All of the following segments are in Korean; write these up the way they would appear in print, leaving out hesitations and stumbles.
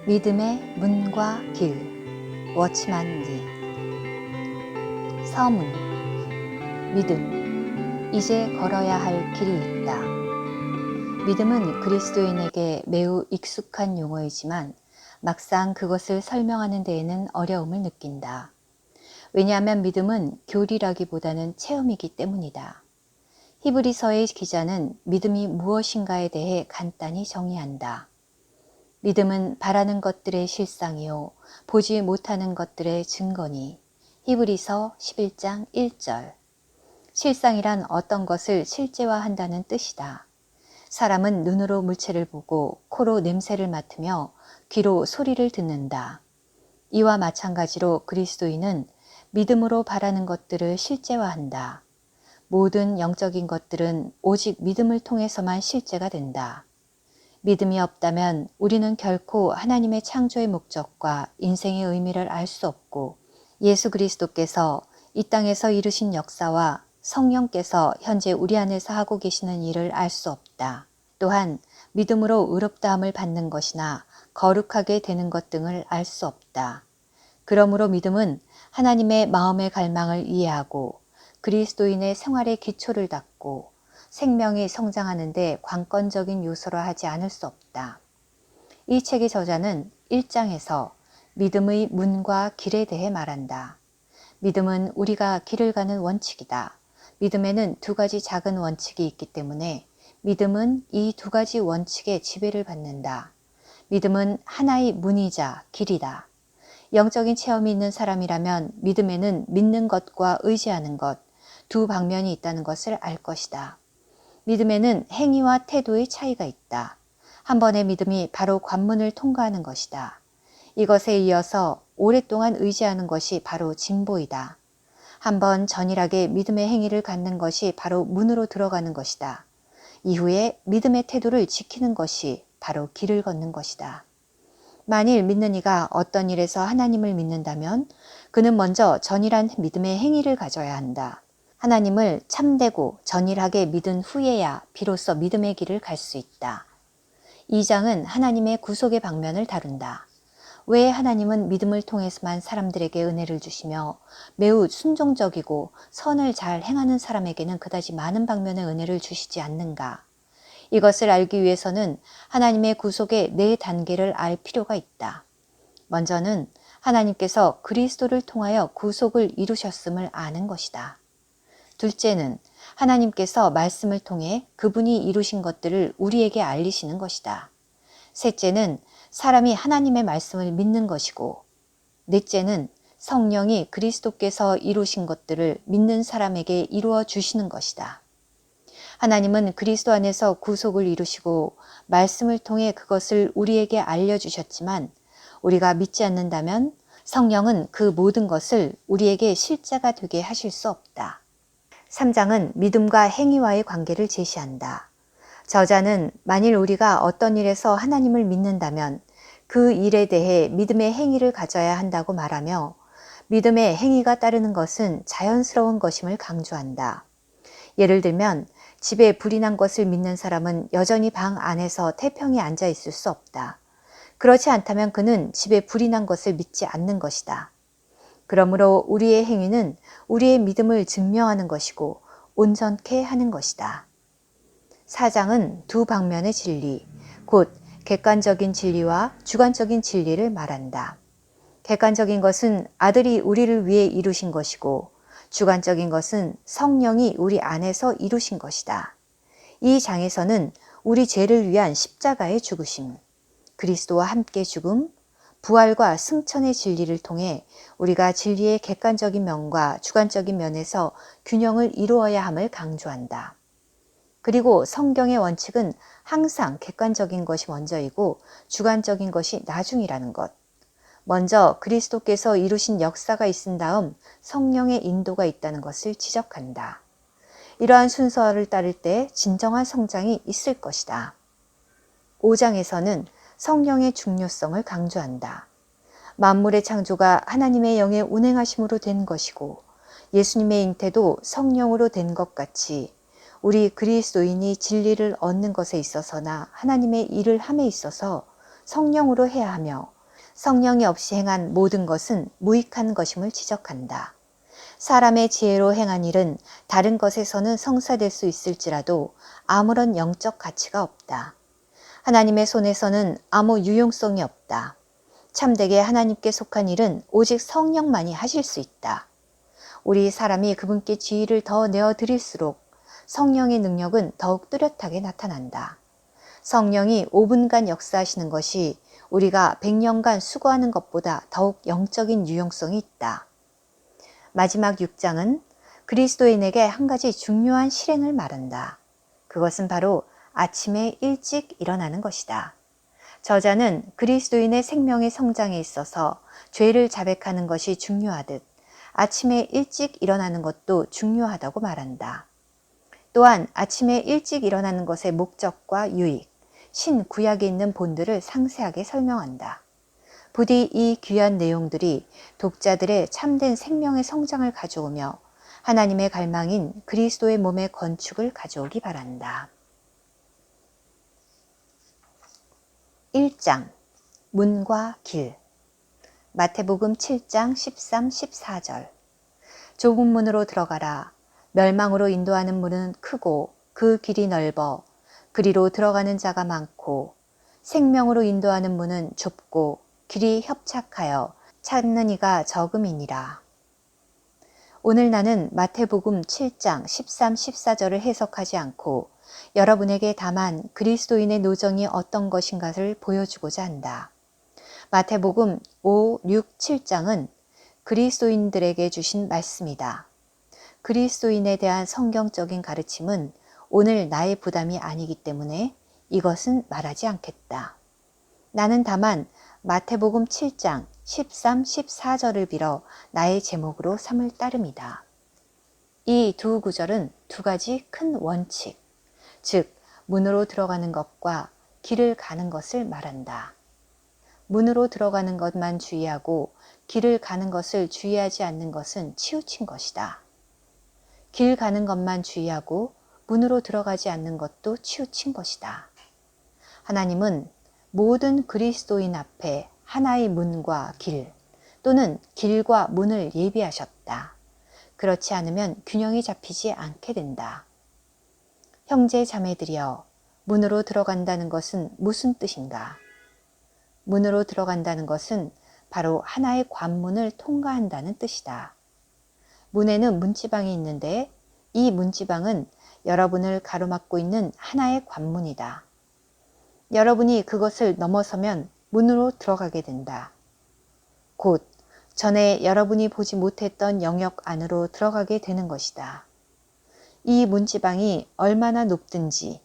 믿음의 문과 길, 워치만 니. 서문. 믿음. 이제 걸어야 할 길이 있다. 믿음은 그리스도인에게 매우 익숙한 용어이지만 막상 그것을 설명하는 데에는 어려움을 느낀다. 왜냐하면 믿음은 교리라기보다는 체험이기 때문이다. 히브리서의 기자는 믿음이 무엇인가에 대해 간단히 정의한다. 믿음은 바라는 것들의 실상이요 보지 못하는 것들의 증거니. 히브리서 11장 1절. 실상이란 어떤 것을 실제화한다는 뜻이다. 사람은 눈으로 물체를 보고 코로 냄새를 맡으며 귀로 소리를 듣는다. 이와 마찬가지로 그리스도인은 믿음으로 바라는 것들을 실제화한다. 모든 영적인 것들은 오직 믿음을 통해서만 실제가 된다. 믿음이 없다면 우리는 결코 하나님의 창조의 목적과 인생의 의미를 알 수 없고 예수 그리스도께서 이 땅에서 이루신 역사와 성령께서 현재 우리 안에서 하고 계시는 일을 알 수 없다. 또한 믿음으로 의롭다함을 받는 것이나 거룩하게 되는 것 등을 알 수 없다. 그러므로 믿음은 하나님의 마음의 갈망을 이해하고 그리스도인의 생활의 기초를 닦고 생명이 성장하는 데 관건적인 요소로 하지 않을 수 없다. 이 책의 저자는 1장에서 믿음의 문과 길에 대해 말한다. 믿음은 우리가 길을 가는 원칙이다. 믿음에는 두 가지 작은 원칙이 있기 때문에 믿음은 이 두 가지 원칙의 지배를 받는다. 믿음은 하나의 문이자 길이다. 영적인 체험이 있는 사람이라면 믿음에는 믿는 것과 의지하는 것, 두 방면이 있다는 것을 알 것이다. 믿음에는 행위와 태도의 차이가 있다. 한 번의 믿음이 바로 관문을 통과하는 것이다. 이것에 이어서 오랫동안 의지하는 것이 바로 진보이다. 한 번 전일하게 믿음의 행위를 갖는 것이 바로 문으로 들어가는 것이다. 이후에 믿음의 태도를 지키는 것이 바로 길을 걷는 것이다. 만일 믿는 이가 어떤 일에서 하나님을 믿는다면 그는 먼저 전일한 믿음의 행위를 가져야 한다. 하나님을 참되고 전일하게 믿은 후에야 비로소 믿음의 길을 갈 수 있다. 2장은 하나님의 구속의 방면을 다룬다. 왜 하나님은 믿음을 통해서만 사람들에게 은혜를 주시며 매우 순종적이고 선을 잘 행하는 사람에게는 그다지 많은 방면의 은혜를 주시지 않는가? 이것을 알기 위해서는 하나님의 구속의 네 단계를 알 필요가 있다. 먼저는 하나님께서 그리스도를 통하여 구속을 이루셨음을 아는 것이다. 둘째는 하나님께서 말씀을 통해 그분이 이루신 것들을 우리에게 알리시는 것이다. 셋째는 사람이 하나님의 말씀을 믿는 것이고, 넷째는 성령이 그리스도께서 이루신 것들을 믿는 사람에게 이루어 주시는 것이다. 하나님은 그리스도 안에서 구속을 이루시고 말씀을 통해 그것을 우리에게 알려주셨지만 우리가 믿지 않는다면 성령은 그 모든 것을 우리에게 실제가 되게 하실 수 없다. 3장은 믿음과 행위와의 관계를 제시한다. 저자는 만일 우리가 어떤 일에서 하나님을 믿는다면 그 일에 대해 믿음의 행위를 가져야 한다고 말하며 믿음의 행위가 따르는 것은 자연스러운 것임을 강조한다. 예를 들면 집에 불이 난 것을 믿는 사람은 여전히 방 안에서 태평히 앉아 있을 수 없다. 그렇지 않다면 그는 집에 불이 난 것을 믿지 않는 것이다. 그러므로 우리의 행위는 우리의 믿음을 증명하는 것이고 온전케 하는 것이다. 4장은 두 방면의 진리, 곧 객관적인 진리와 주관적인 진리를 말한다. 객관적인 것은 아들이 우리를 위해 이루신 것이고 주관적인 것은 성령이 우리 안에서 이루신 것이다. 이 장에서는 우리 죄를 위한 십자가의 죽으심, 그리스도와 함께 죽음, 부활과 승천의 진리를 통해 우리가 진리의 객관적인 면과 주관적인 면에서 균형을 이루어야 함을 강조한다. 그리고 성경의 원칙은 항상 객관적인 것이 먼저이고 주관적인 것이 나중이라는 것. 먼저 그리스도께서 이루신 역사가 있은 다음 성령의 인도가 있다는 것을 지적한다. 이러한 순서를 따를 때 진정한 성장이 있을 것이다. 5장에서는 성령의 중요성을 강조한다. 만물의 창조가 하나님의 영의 운행하심으로 된 것이고 예수님의 잉태도 성령으로 된 것 같이 우리 그리스도인이 진리를 얻는 것에 있어서나 하나님의 일을 함에 있어서 성령으로 해야 하며 성령이 없이 행한 모든 것은 무익한 것임을 지적한다. 사람의 지혜로 행한 일은 다른 것에서는 성사될 수 있을지라도 아무런 영적 가치가 없다. 하나님의 손에서는 아무 유용성이 없다. 참되게 하나님께 속한 일은 오직 성령만이 하실 수 있다. 우리 사람이 그분께 지위를 더 내어드릴수록 성령의 능력은 더욱 뚜렷하게 나타난다. 성령이 5분간 역사하시는 것이 우리가 100년간 수고하는 것보다 더욱 영적인 유용성이 있다. 마지막 6장은 그리스도인에게 한 가지 중요한 실행을 말한다. 그것은 바로 아침에 일찍 일어나는 것이다. 저자는 그리스도인의 생명의 성장에 있어서 죄를 자백하는 것이 중요하듯 아침에 일찍 일어나는 것도 중요하다고 말한다. 또한 아침에 일찍 일어나는 것의 목적과 유익, 신구약에 있는 본들을 상세하게 설명한다. 부디 이 귀한 내용들이 독자들의 참된 생명의 성장을 가져오며 하나님의 갈망인 그리스도의 몸의 건축을 가져오기 바란다. 1장 문과 길. 마태복음 7장 13, 14절. 좁은 문으로 들어가라. 멸망으로 인도하는 문은 크고 그 길이 넓어 그리로 들어가는 자가 많고 생명으로 인도하는 문은 좁고 길이 협착하여 찾는 이가 적음이니라. 오늘 나는 마태복음 7장 13, 14절을 해석하지 않고 여러분에게 다만 그리스도인의 노정이 어떤 것인가를 보여주고자 한다. 마태복음 5, 6, 7장은 그리스도인들에게 주신 말씀이다. 그리스도인에 대한 성경적인 가르침은 오늘 나의 부담이 아니기 때문에 이것은 말하지 않겠다. 나는 다만 마태복음 7장 13, 14절을 빌어 나의 제목으로 삼을 따름이다. 이 두 구절은 두 가지 큰 원칙, 즉 문으로 들어가는 것과 길을 가는 것을 말한다. 문으로 들어가는 것만 주의하고 길을 가는 것을 주의하지 않는 것은 치우친 것이다. 길 가는 것만 주의하고 문으로 들어가지 않는 것도 치우친 것이다. 하나님은 모든 그리스도인 앞에 하나의 문과 길 또는 길과 문을 예비하셨다. 그렇지 않으면 균형이 잡히지 않게 된다. 형제 자매들이여, 문으로 들어간다는 것은 무슨 뜻인가? 문으로 들어간다는 것은 바로 하나의 관문을 통과한다는 뜻이다. 문에는 문지방이 있는데 이 문지방은 여러분을 가로막고 있는 하나의 관문이다. 여러분이 그것을 넘어서면 문으로 들어가게 된다. 곧 전에 여러분이 보지 못했던 영역 안으로 들어가게 되는 것이다. 이 문지방이 얼마나 높든지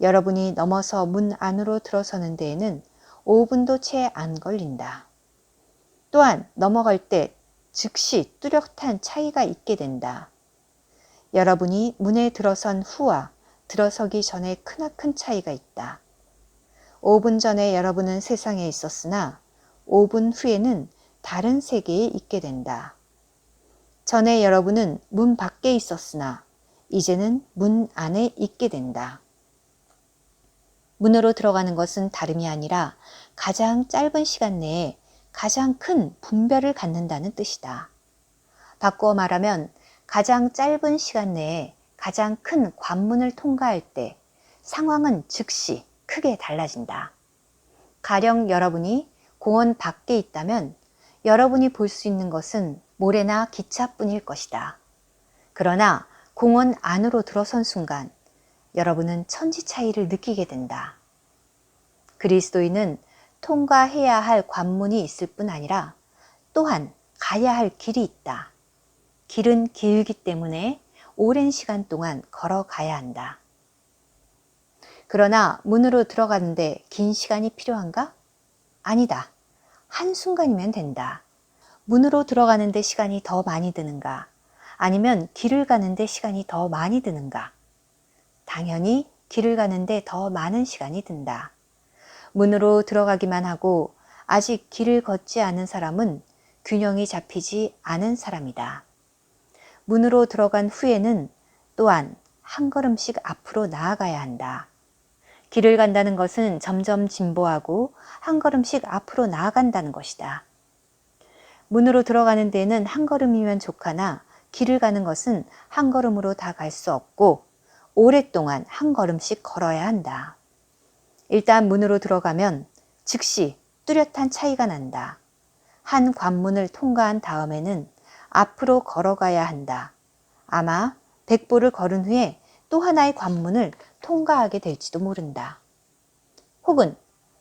여러분이 넘어서 문 안으로 들어서는 데에는 5분도 채 안 걸린다. 또한 넘어갈 때 즉시 뚜렷한 차이가 있게 된다. 여러분이 문에 들어선 후와 들어서기 전에 크나큰 차이가 있다. 5분 전에 여러분은 세상에 있었으나 5분 후에는 다른 세계에 있게 된다. 전에 여러분은 문 밖에 있었으나 이제는 문 안에 있게 된다. 문으로 들어가는 것은 다름이 아니라 가장 짧은 시간 내에 가장 큰 분별을 갖는다는 뜻이다. 바꾸어 말하면 가장 짧은 시간 내에 가장 큰 관문을 통과할 때 상황은 즉시 크게 달라진다. 가령 여러분이 공원 밖에 있다면 여러분이 볼 수 있는 것은 모래나 기차뿐일 것이다. 그러나 공원 안으로 들어선 순간 여러분은 천지 차이를 느끼게 된다. 그리스도인은 통과해야 할 관문이 있을 뿐 아니라 또한 가야 할 길이 있다. 길은 길기 때문에 오랜 시간 동안 걸어가야 한다. 그러나 문으로 들어가는데 긴 시간이 필요한가? 아니다. 한순간이면 된다. 문으로 들어가는데 시간이 더 많이 드는가? 아니면 길을 가는데 시간이 더 많이 드는가? 당연히 길을 가는데 더 많은 시간이 든다. 문으로 들어가기만 하고 아직 길을 걷지 않은 사람은 균형이 잡히지 않은 사람이다. 문으로 들어간 후에는 또한 한 걸음씩 앞으로 나아가야 한다. 길을 간다는 것은 점점 진보하고 한 걸음씩 앞으로 나아간다는 것이다. 문으로 들어가는 데에는 한 걸음이면 족하나 길을 가는 것은 한 걸음으로 다 갈 수 없고 오랫동안 한 걸음씩 걸어야 한다. 일단 문으로 들어가면 즉시 뚜렷한 차이가 난다. 한 관문을 통과한 다음에는 앞으로 걸어가야 한다. 아마 100보를 걸은 후에 또 하나의 관문을 통과하게 될지도 모른다. 혹은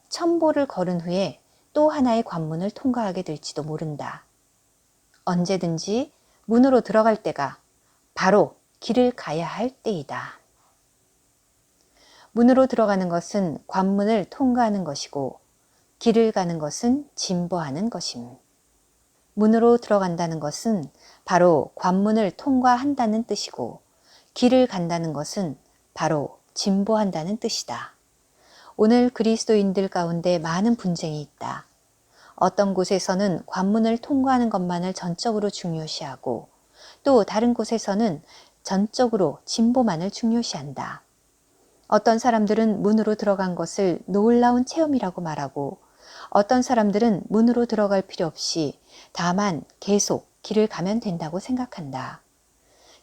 1000보를 걸은 후에 또 하나의 관문을 통과하게 될지도 모른다. 언제든지 문으로 들어갈 때가 바로 길을 가야 할 때이다. 문으로 들어가는 것은 관문을 통과하는 것이고 길을 가는 것은 진보하는 것임. 문으로 들어간다는 것은 바로 관문을 통과한다는 뜻이고 길을 간다는 것은 바로 진보한다는 뜻이다. 오늘 그리스도인들 가운데 많은 분쟁이 있다. 어떤 곳에서는 관문을 통과하는 것만을 전적으로 중요시하고 또 다른 곳에서는 전적으로 진보만을 중요시한다. 어떤 사람들은 문으로 들어간 것을 놀라운 체험이라고 말하고 어떤 사람들은 문으로 들어갈 필요 없이 다만 계속 길을 가면 된다고 생각한다.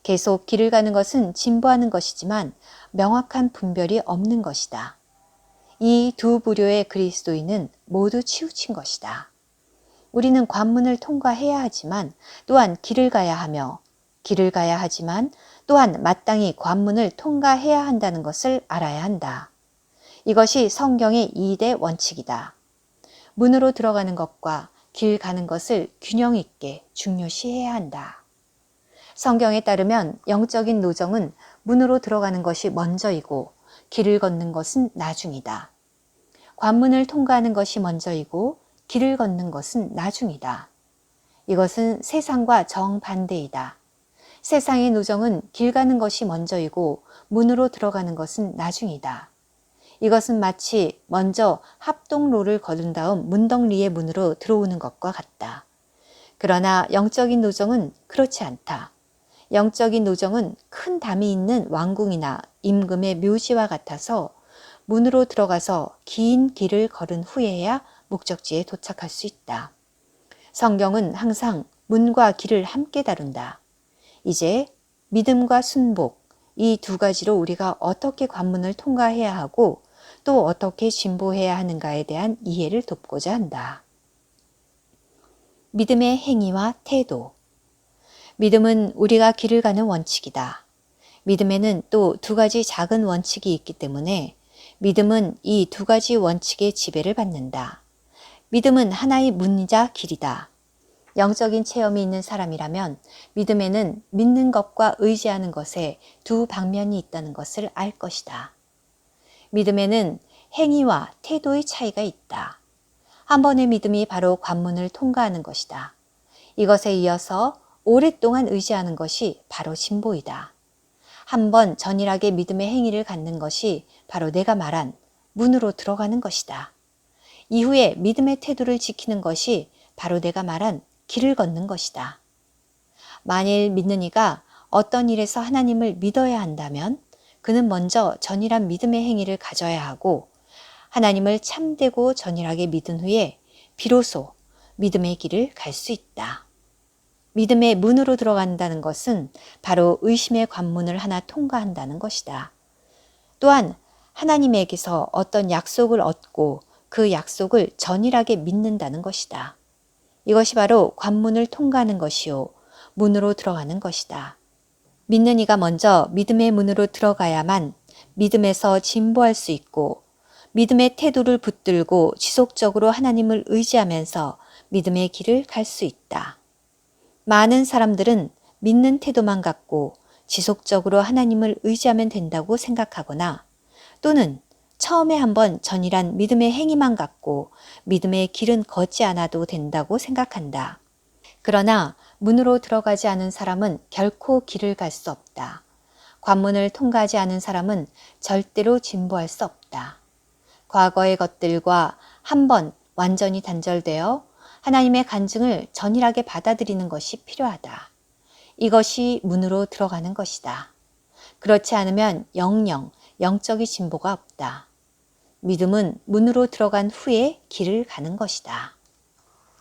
계속 길을 가는 것은 진보하는 것이지만 명확한 분별이 없는 것이다. 이 두 부류의 그리스도인은 모두 치우친 것이다. 우리는 관문을 통과해야 하지만 또한 길을 가야 하며 길을 가야 하지만 또한 마땅히 관문을 통과해야 한다는 것을 알아야 한다. 이것이 성경의 2대 원칙이다. 문으로 들어가는 것과 길 가는 것을 균형 있게 중요시해야 한다. 성경에 따르면 영적인 노정은 문으로 들어가는 것이 먼저이고 길을 걷는 것은 나중이다. 관문을 통과하는 것이 먼저이고 길을 걷는 것은 나중이다. 이것은 세상과 정반대이다. 세상의 노정은 길 가는 것이 먼저이고 문으로 들어가는 것은 나중이다. 이것은 마치 먼저 합동로를 거둔 다음 문덕리의 문으로 들어오는 것과 같다. 그러나 영적인 노정은 그렇지 않다. 영적인 노정은 큰 담이 있는 왕궁이나 임금의 묘지와 같아서 문으로 들어가서 긴 길을 걸은 후에야 목적지에 도착할 수 있다. 성경은 항상 문과 길을 함께 다룬다. 이제 믿음과 순복, 이 두 가지로 우리가 어떻게 관문을 통과해야 하고 또 어떻게 진보해야 하는가에 대한 이해를 돕고자 한다. 믿음의 행위와 태도. 믿음은 우리가 길을 가는 원칙이다. 믿음에는 또 두 가지 작은 원칙이 있기 때문에 믿음은 이 두 가지 원칙의 지배를 받는다. 믿음은 하나의 문이자 길이다. 영적인 체험이 있는 사람이라면 믿음에는 믿는 것과 의지하는 것에 두 방면이 있다는 것을 알 것이다. 믿음에는 행위와 태도의 차이가 있다. 한 번의 믿음이 바로 관문을 통과하는 것이다. 이것에 이어서 오랫동안 의지하는 것이 바로 진보이다. 한 번 전일하게 믿음의 행위를 갖는 것이 바로 내가 말한 문으로 들어가는 것이다. 이후에 믿음의 태도를 지키는 것이 바로 내가 말한 길을 걷는 것이다. 만일 믿는 이가 어떤 일에서 하나님을 믿어야 한다면 그는 먼저 전일한 믿음의 행위를 가져야 하고 하나님을 참되고 전일하게 믿은 후에 비로소 믿음의 길을 갈 수 있다. 믿음의 문으로 들어간다는 것은 바로 의심의 관문을 하나 통과한다는 것이다. 또한 하나님에게서 어떤 약속을 얻고 그 약속을 전일하게 믿는다는 것이다. 이것이 바로 관문을 통과하는 것이요 문으로 들어가는 것이다. 믿는 이가 먼저 믿음의 문으로 들어가야만 믿음에서 진보할 수 있고 믿음의 태도를 붙들고 지속적으로 하나님을 의지하면서 믿음의 길을 갈 수 있다. 많은 사람들은 믿는 태도만 갖고 지속적으로 하나님을 의지하면 된다고 생각하거나 또는 처음에 한번 전일한 믿음의 행위만 갖고 믿음의 길은 걷지 않아도 된다고 생각한다. 그러나 문으로 들어가지 않은 사람은 결코 길을 갈 수 없다. 관문을 통과하지 않은 사람은 절대로 진보할 수 없다. 과거의 것들과 한번 완전히 단절되어 하나님의 간증을 전일하게 받아들이는 것이 필요하다. 이것이 문으로 들어가는 것이다. 그렇지 않으면 영적인 진보가 없다. 믿음은 문으로 들어간 후에 길을 가는 것이다.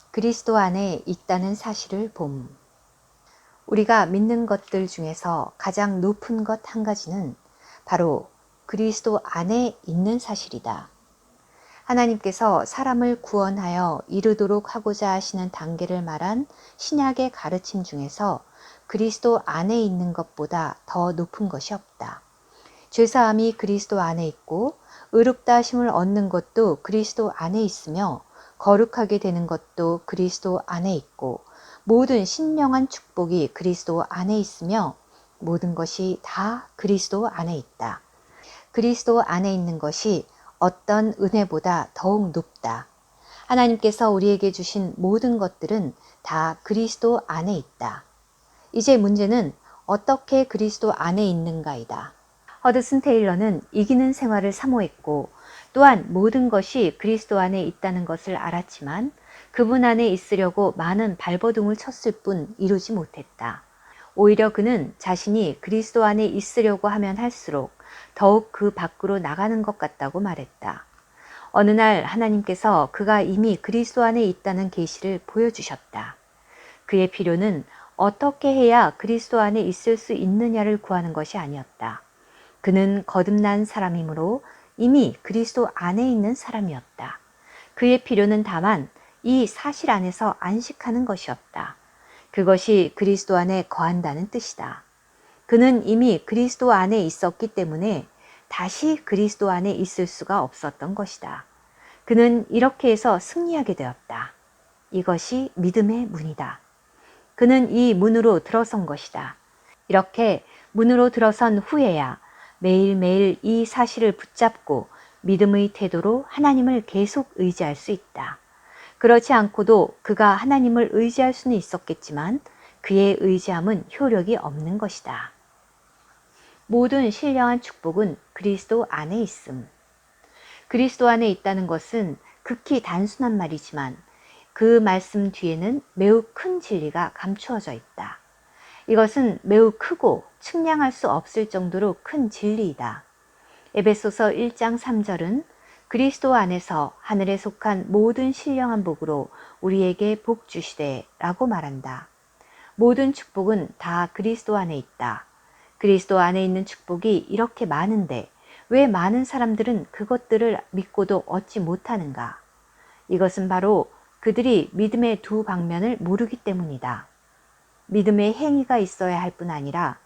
그리스도 안에 있다는 사실을 봄. 우리가 믿는 것들 중에서 가장 높은 것 한 가지는 바로 그리스도 안에 있는 사실이다. 하나님께서 사람을 구원하여 이르도록 하고자 하시는 단계를 말한 신약의 가르침 중에서 그리스도 안에 있는 것보다 더 높은 것이 없다. 죄사함이 그리스도 안에 있고 의롭다 하심을 얻는 것도 그리스도 안에 있으며 거룩하게 되는 것도 그리스도 안에 있고 모든 신령한 축복이 그리스도 안에 있으며 모든 것이 다 그리스도 안에 있다. 그리스도 안에 있는 것이 어떤 은혜보다 더욱 높다. 하나님께서 우리에게 주신 모든 것들은 다 그리스도 안에 있다. 이제 문제는 어떻게 그리스도 안에 있는가이다. 허드슨 테일러는 이기는 생활을 사모했고 또한 모든 것이 그리스도 안에 있다는 것을 알았지만 그분 안에 있으려고 많은 발버둥을 쳤을 뿐 이루지 못했다. 오히려 그는 자신이 그리스도 안에 있으려고 하면 할수록 더욱 그 밖으로 나가는 것 같다고 말했다. 어느 날 하나님께서 그가 이미 그리스도 안에 있다는 계시를 보여주셨다. 그의 필요는 어떻게 해야 그리스도 안에 있을 수 있느냐를 구하는 것이 아니었다. 그는 거듭난 사람이므로 이미 그리스도 안에 있는 사람이었다. 그의 필요는 다만 이 사실 안에서 안식하는 것이었다. 그것이 그리스도 안에 거한다는 뜻이다. 그는 이미 그리스도 안에 있었기 때문에 다시 그리스도 안에 있을 수가 없었던 것이다. 그는 이렇게 해서 승리하게 되었다. 이것이 믿음의 문이다. 그는 이 문으로 들어선 것이다. 이렇게 문으로 들어선 후에야 매일매일 이 사실을 붙잡고 믿음의 태도로 하나님을 계속 의지할 수 있다. 그렇지 않고도 그가 하나님을 의지할 수는 있었겠지만 그의 의지함은 효력이 없는 것이다. 모든 신령한 축복은 그리스도 안에 있음. 그리스도 안에 있다는 것은 극히 단순한 말이지만 그 말씀 뒤에는 매우 큰 진리가 감추어져 있다. 이것은 매우 크고 측량할 수 없을 정도로 큰 진리이다. 에베소서 1장 3절은 그리스도 안에서 하늘에 속한 모든 신령한 복으로 우리에게 복 주시되 라고 말한다. 모든 축복은 다 그리스도 안에 있다. 그리스도 안에 있는 축복이 이렇게 많은데 왜 많은 사람들은 그것들을 믿고도 얻지 못하는가? 이것은 바로 그들이 믿음의 두 방면을 모르기 때문이다. 믿음의 행위가 있어야 할 뿐 아니라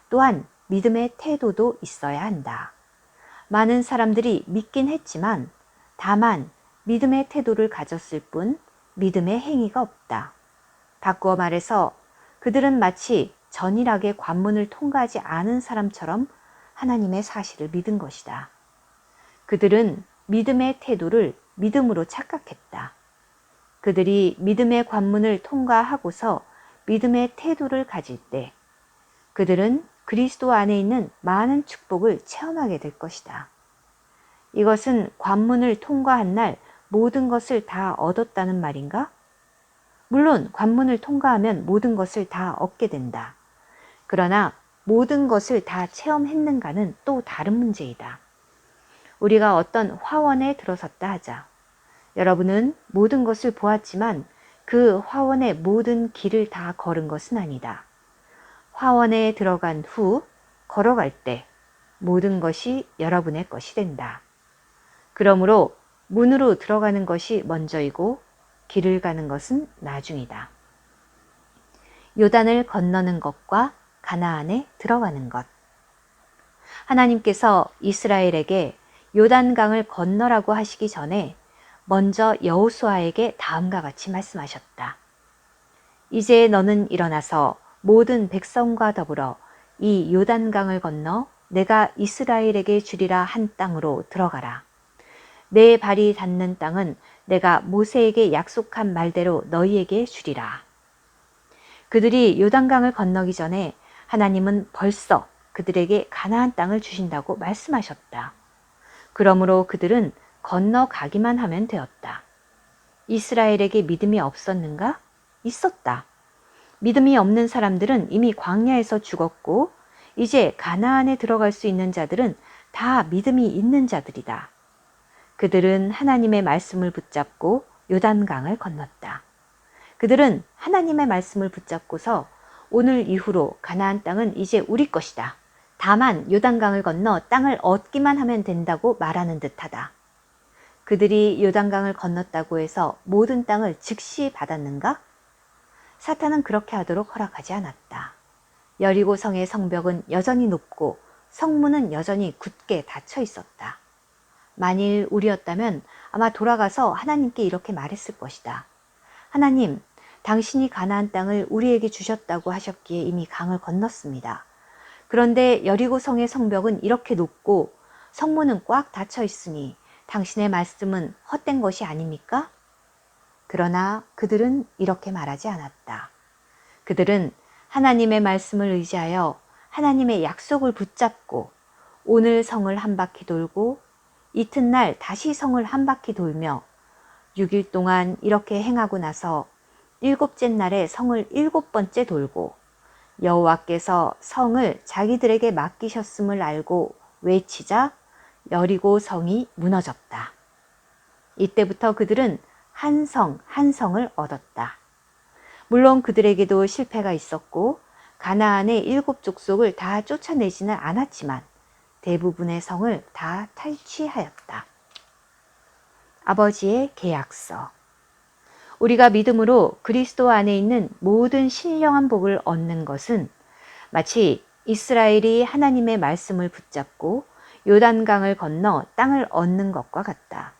또한 믿음의 태도도 있어야 한다. 많은 사람들이 믿긴 했지만 다만 믿음의 태도를 가졌을 뿐 믿음의 행위가 없다. 바꾸어 말해서 그들은 마치 전일하게 관문을 통과하지 않은 사람처럼 하나님의 사실을 믿은 것이다. 그들은 믿음의 태도를 믿음으로 착각했다. 그들이 믿음의 관문을 통과하고서 믿음의 태도를 가질 때 그들은 그리스도 안에 있는 많은 축복을 체험하게 될 것이다. 이것은 관문을 통과한 날 모든 것을 다 얻었다는 말인가? 물론 관문을 통과하면 모든 것을 다 얻게 된다. 그러나 모든 것을 다 체험했는가는 또 다른 문제이다. 우리가 어떤 화원에 들어섰다 하자. 여러분은 모든 것을 보았지만 그 화원의 모든 길을 다 걸은 것은 아니다. 화원에 들어간 후 걸어갈 때 모든 것이 여러분의 것이 된다. 그러므로 문으로 들어가는 것이 먼저이고 길을 가는 것은 나중이다. 요단을 건너는 것과 가나안에 들어가는 것. 하나님께서 이스라엘에게 요단강을 건너라고 하시기 전에 먼저 여호수아에게 다음과 같이 말씀하셨다. 이제 너는 일어나서 모든 백성과 더불어 이 요단강을 건너 내가 이스라엘에게 주리라 한 땅으로 들어가라. 내 발이 닿는 땅은 내가 모세에게 약속한 말대로 너희에게 주리라. 그들이 요단강을 건너기 전에 하나님은 벌써 그들에게 가나안 땅을 주신다고 말씀하셨다. 그러므로 그들은 건너가기만 하면 되었다. 이스라엘에게 믿음이 없었는가? 있었다. 믿음이 없는 사람들은 이미 광야에서 죽었고 이제 가나안에 들어갈 수 있는 자들은 다 믿음이 있는 자들이다. 그들은 하나님의 말씀을 붙잡고 요단강을 건넜다. 그들은 하나님의 말씀을 붙잡고서 오늘 이후로 가나안 땅은 이제 우리 것이다. 다만 요단강을 건너 땅을 얻기만 하면 된다고 말하는 듯하다. 그들이 요단강을 건넜다고 해서 모든 땅을 즉시 받았는가? 사탄은 그렇게 하도록 허락하지 않았다. 여리고 성의 성벽은 여전히 높고 성문은 여전히 굳게 닫혀 있었다. 만일 우리였다면 아마 돌아가서 하나님께 이렇게 말했을 것이다. 하나님, 당신이 가나안 땅을 우리에게 주셨다고 하셨기에 이미 강을 건넜습니다. 그런데 여리고 성의 성벽은 이렇게 높고 성문은 꽉 닫혀 있으니 당신의 말씀은 헛된 것이 아닙니까? 그러나 그들은 이렇게 말하지 않았다. 그들은 하나님의 말씀을 의지하여 하나님의 약속을 붙잡고 오늘 성을 한 바퀴 돌고 이튿날 다시 성을 한 바퀴 돌며 6일 동안 이렇게 행하고 나서 7째 날에 성을 7번째 돌고 여호와께서 성을 자기들에게 맡기셨음을 알고 외치자 여리고 성이 무너졌다. 이때부터 그들은 한 성 한 성을 얻었다. 물론 그들에게도 실패가 있었고 가나안의 7족속을 다 쫓아내지는 않았지만 대부분의 성을 다 탈취하였다. 아버지의 계약서. 우리가 믿음으로 그리스도 안에 있는 모든 신령한 복을 얻는 것은 마치 이스라엘이 하나님의 말씀을 붙잡고 요단강을 건너 땅을 얻는 것과 같다.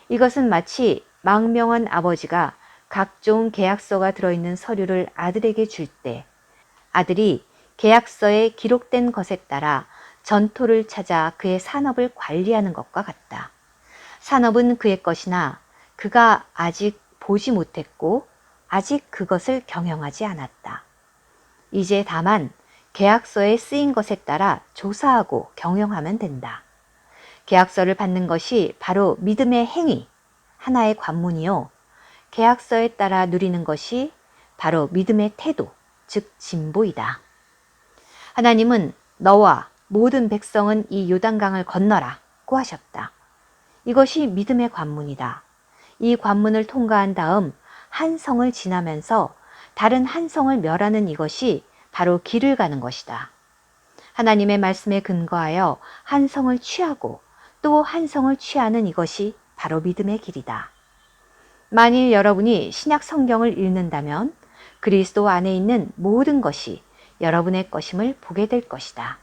이것은 마치 망명한 아버지가 각종 계약서가 들어있는 서류를 아들에게 줄 때 아들이 계약서에 기록된 것에 따라 전토를 찾아 그의 산업을 관리하는 것과 같다. 산업은 그의 것이나 그가 아직 보지 못했고 아직 그것을 경영하지 않았다. 이제 다만 계약서에 쓰인 것에 따라 조사하고 경영하면 된다. 계약서를 받는 것이 바로 믿음의 행위, 하나의 관문이요. 계약서에 따라 누리는 것이 바로 믿음의 태도, 즉 진보이다. 하나님은 너와 모든 백성은 이 요단강을 건너라고 하셨다. 이것이 믿음의 관문이다. 이 관문을 통과한 다음 한 성을 지나면서 다른 한 성을 멸하는 이것이 바로 길을 가는 것이다. 하나님의 말씀에 근거하여 한 성을 취하고 또 한 성을 취하는 이것이 바로 믿음의 길이다. 만일 여러분이 신약 성경을 읽는다면 그리스도 안에 있는 모든 것이 여러분의 것임을 보게 될 것이다.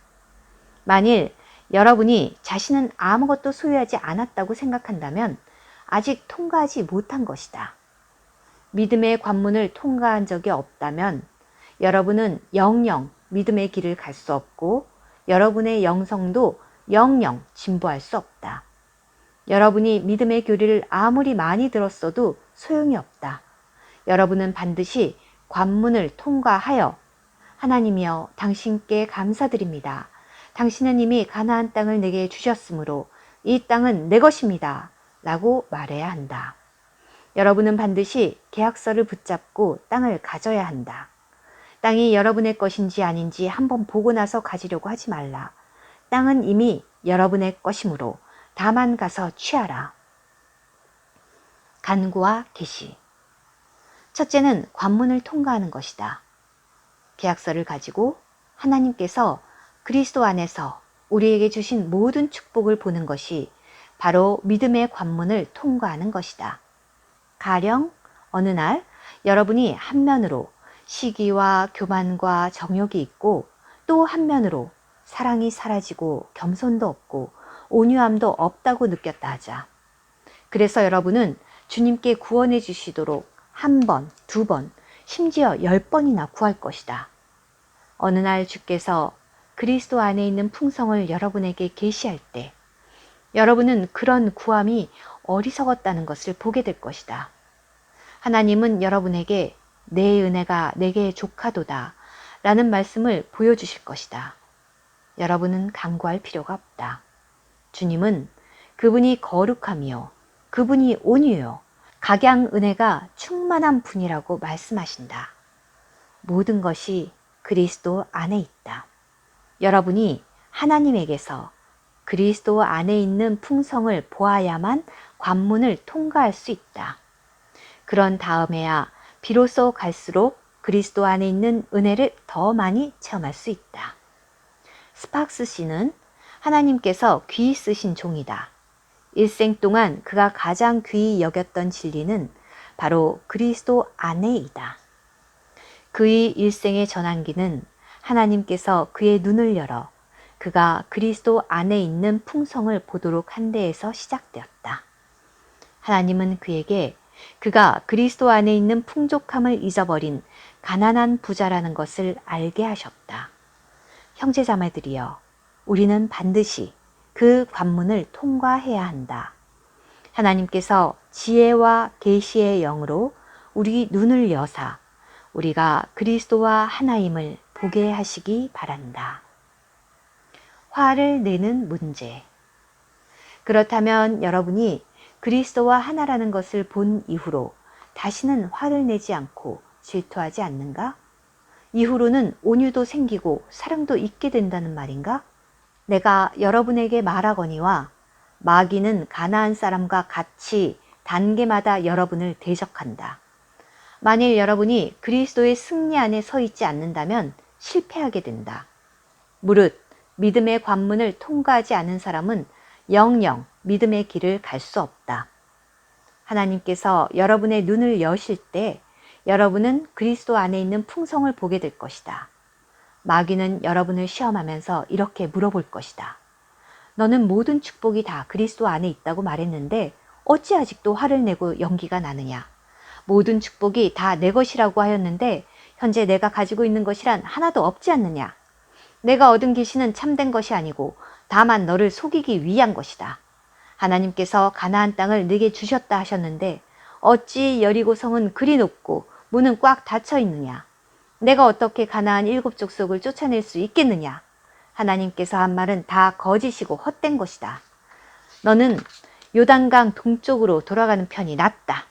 만일 여러분이 자신은 아무것도 소유하지 않았다고 생각한다면 아직 통과하지 못한 것이다. 믿음의 관문을 통과한 적이 없다면 여러분은 영영 믿음의 길을 갈 수 없고 여러분의 영성도 영영 진보할 수 없다. 여러분이 믿음의 교리를 아무리 많이 들었어도 소용이 없다. 여러분은 반드시 관문을 통과하여 하나님이여 당신께 감사드립니다. 당신은 이미 가나안 땅을 내게 주셨으므로 이 땅은 내 것입니다. 라고 말해야 한다. 여러분은 반드시 계약서를 붙잡고 땅을 가져야 한다. 땅이 여러분의 것인지 아닌지 한번 보고 나서 가지려고 하지 말라. 땅은 이미 여러분의 것이므로 다만 가서 취하라. 간구와 계시. 첫째는 관문을 통과하는 것이다. 계약서를 가지고 하나님께서 그리스도 안에서 우리에게 주신 모든 축복을 보는 것이 바로 믿음의 관문을 통과하는 것이다. 가령 어느 날 여러분이 한면으로 시기와 교만과 정욕이 있고 또 한면으로 사랑이 사라지고 겸손도 없고 온유함도 없다고 느꼈다 하자. 그래서 여러분은 주님께 구원해 주시도록 1번, 2번, 심지어 10번이나 구할 것이다. 어느 날 주께서 그리스도 안에 있는 풍성을 여러분에게 계시할 때 여러분은 그런 구함이 어리석었다는 것을 보게 될 것이다. 하나님은 여러분에게 내 은혜가 내게 족하도다 라는 말씀을 보여주실 것이다. 여러분은 간구할 필요가 없다. 주님은 그분이 거룩함이요 그분이 온유요 각양 은혜가 충만한 분이라고 말씀하신다. 모든 것이 그리스도 안에 있다. 여러분이 하나님에게서 그리스도 안에 있는 풍성을 보아야만 관문을 통과할 수 있다. 그런 다음에야 비로소 갈수록 그리스도 안에 있는 은혜를 더 많이 체험할 수 있다. 스팍스 씨는 하나님께서 귀히 쓰신 종이다. 일생 동안 그가 가장 귀히 여겼던 진리는 바로 그리스도 안에이다. 그의 일생의 전환기는 하나님께서 그의 눈을 열어 그가 그리스도 안에 있는 풍성을 보도록 한 데에서 시작되었다. 하나님은 그에게 그가 그리스도 안에 있는 풍족함을 잊어버린 가난한 부자라는 것을 알게 하셨다. 형제자매들이여, 우리는 반드시 그 관문을 통과해야 한다. 하나님께서 지혜와 계시의 영으로 우리 눈을 여사 우리가 그리스도와 하나임을 보게 하시기 바란다. 화를 내는 문제. 그렇다면 여러분이 그리스도와 하나라는 것을 본 이후로 다시는 화를 내지 않고 질투하지 않는가? 이후로는 온유도 생기고 사랑도 있게 된다는 말인가? 내가 여러분에게 말하거니와 마귀는 가나안 사람과 같이 단계마다 여러분을 대적한다. 만일 여러분이 그리스도의 승리 안에 서 있지 않는다면 실패하게 된다. 무릇 믿음의 관문을 통과하지 않은 사람은 영영 믿음의 길을 갈 수 없다. 하나님께서 여러분의 눈을 여실 때 여러분은 그리스도 안에 있는 풍성을 보게 될 것이다. 마귀는 여러분을 시험하면서 이렇게 물어볼 것이다. 너는 모든 축복이 다 그리스도 안에 있다고 말했는데 어찌 아직도 화를 내고 연기가 나느냐? 모든 축복이 다 내 것이라고 하였는데 현재 내가 가지고 있는 것이란 하나도 없지 않느냐? 내가 얻은 계시는 참된 것이 아니고 다만 너를 속이기 위한 것이다. 하나님께서 가나안 땅을 네게 주셨다 하셨는데 어찌 여리고 성은 그리 높고 문은 꽉 닫혀 있느냐? 내가 어떻게 가나안 7 족속을 쫓아낼 수 있겠느냐? 하나님께서 한 말은 다 거짓이고 헛된 것이다. 너는 요단강 동쪽으로 돌아가는 편이 낫다.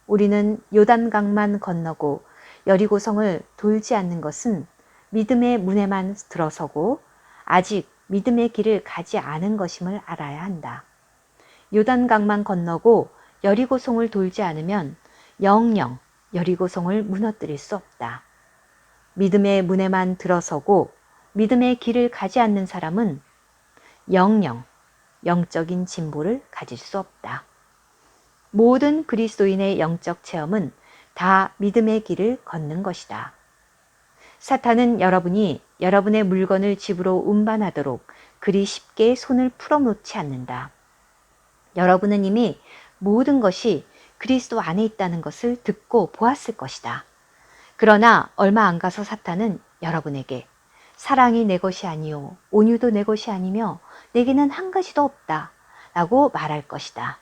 우리는 요단강만 건너고 여리고성을 돌지 않는 것은 믿음의 문에만 들어서고 아직 믿음의 길을 가지 않은 것임을 알아야 한다. 요단강만 건너고 여리고성을 돌지 않으면 영영 여리고성을 무너뜨릴 수 없다. 믿음의 문에만 들어서고 믿음의 길을 가지 않는 사람은 영영 영적인 진보를 가질 수 없다. 모든 그리스도인의 영적 체험은 다 믿음의 길을 걷는 것이다. 사탄은 여러분이 여러분의 물건을 집으로 운반하도록 그리 쉽게 손을 풀어놓지 않는다. 여러분은 이미 모든 것이 그리스도 안에 있다는 것을 듣고 보았을 것이다. 그러나 얼마 안 가서 사탄은 여러분에게 사랑이 내 것이 아니요 온유도 내 것이 아니며 내게는 한 가지도 없다 라고 말할 것이다.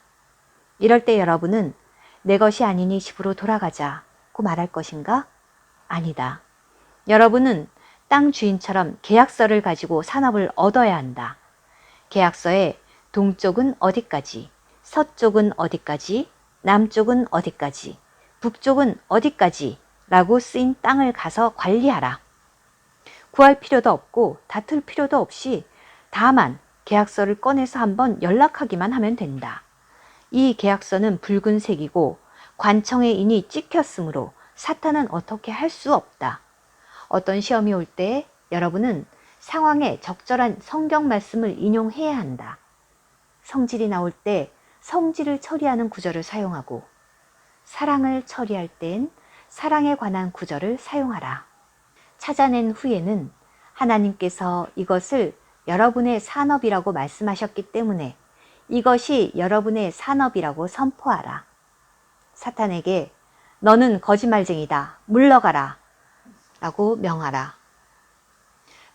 이럴 때 여러분은 내 것이 아니니 집으로 돌아가자고 말할 것인가? 아니다. 여러분은 땅 주인처럼 계약서를 가지고 산업을 얻어야 한다. 계약서에 동쪽은 어디까지, 서쪽은 어디까지, 남쪽은 어디까지, 북쪽은 어디까지 라고 쓰인 땅을 가서 관리하라. 구할 필요도 없고 다툴 필요도 없이 다만 계약서를 꺼내서 한번 연락하기만 하면 된다. 이 계약서는 붉은색이고 관청에 인이 찍혔으므로 사탄은 어떻게 할 수 없다. 어떤 시험이 올 때 여러분은 상황에 적절한 성경 말씀을 인용해야 한다. 성질이 나올 때 성질을 처리하는 구절을 사용하고 사랑을 처리할 땐 사랑에 관한 구절을 사용하라. 찾아낸 후에는 하나님께서 이것을 여러분의 산업이라고 말씀하셨기 때문에 이것이 여러분의 산업이라고 선포하라. 사탄에게 너는 거짓말쟁이다. 물러가라. 라고 명하라.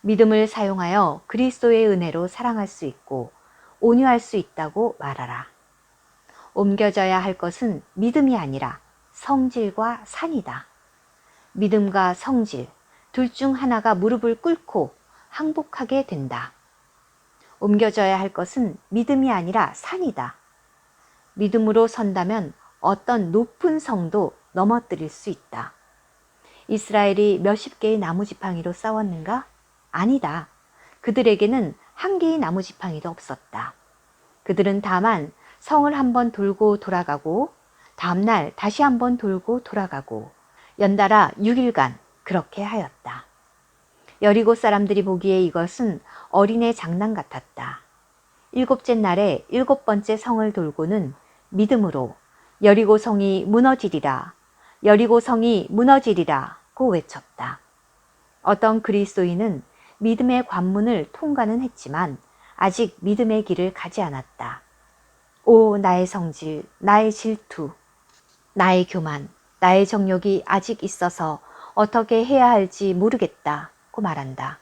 믿음을 사용하여 그리스도의 은혜로 사랑할 수 있고 온유할 수 있다고 말하라. 옮겨져야 할 것은 믿음이 아니라 성질과 산이다. 믿음과 성질, 둘 중 하나가 무릎을 꿇고 항복하게 된다. 옮겨져야 할 것은 믿음이 아니라 산이다. 믿음으로 선다면 어떤 높은 성도 넘어뜨릴 수 있다. 이스라엘이 몇십 개의 나무지팡이로 싸웠는가? 아니다. 그들에게는 한 개의 나무지팡이도 없었다. 그들은 다만 성을 한번 돌고 돌아가고 다음날 다시 한번 돌고 돌아가고 연달아 6일간 그렇게 하였다. 여리고 사람들이 보기에 이것은 어린애 장난 같았다. 일곱째 날에 일곱 번째 성을 돌고는 믿음으로 여리고 성이 무너지리라, 여리고 성이 무너지리라 고 외쳤다. 어떤 그리스도인은 믿음의 관문을 통과는 했지만 아직 믿음의 길을 가지 않았다. 오, 나의 성질, 나의 질투, 나의 교만, 나의 정욕이 아직 있어서 어떻게 해야 할지 모르겠다고 말한다.